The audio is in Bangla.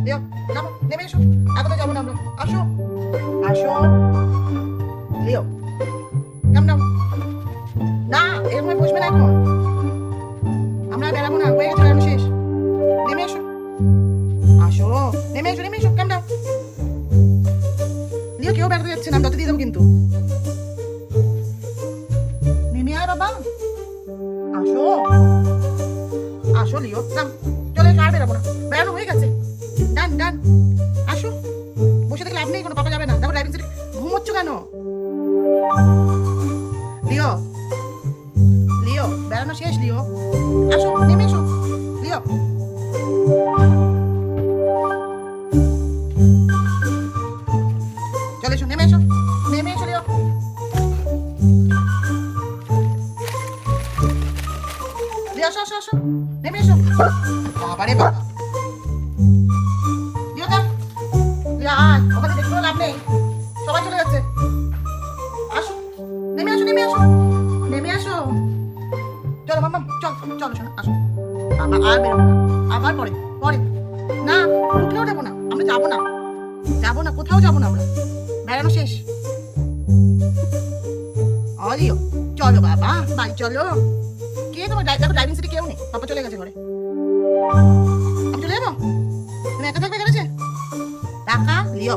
লিও নামো, নেমে এসো। এখন তো যাবো না আমরা, আসো আসো লিও, কাম ডাউন। না এরকম বসবে না এখন, আমরা বেড়াবো না, হয়ে গেছে বেড়ানো শেষ। নেমে এসো, আসো, নেমে এসো, নেমে এসো, কাম ডাউন। লিও কেউ বেড়াতে যাচ্ছে না, আমি দতে দিয়ে দেবো কিন্তু। নেমে আয় বাবা, আসো আসো লিও, নাম চলে এসো, আর বেড়াবো না, বেড়ানো হয়ে গেছে, ডান ডান। আসো, বসে থেকে লাভ নেই, কোনো পাপা যাবে না। দেখো ড্রাইভিং সিটে ঘুমোচ্ছ কেন? লিও লিও বেড়ানো শেষ লিও, আসো নেমে এসো লিও। চলে এসো, নেমে এসো, নেমে এসো লিও। লিও আসো আসো আসো, নেমে এসো। বাবা রে বাবা, লিও যা, লিও আয়, ওখানে দেখতে লাভ নেই, সবাই চলে যাচ্ছে। আসো, নেমে আসো, নেমে আসো, নেমে আসো। চলো মাম্মা, চল চলো শোনো, আসো। বাবা আর বেরোবো না, আবার পরে পরে না, ঢুকলেও যাবো না, আমরা যাবো না, যাবো না, কোথাও যাবো না আমরা, বেড়ানো শেষ। অলিও চলো বাবা, বাড়ি চলো। কে তোমার দেখো ড্রাইভিং সিটে কেউ নেই, পাপা চলে গেছে ঘরে। আমি চলে যাবো, তুমি একা থাকবে গেছে, টাকা লিও।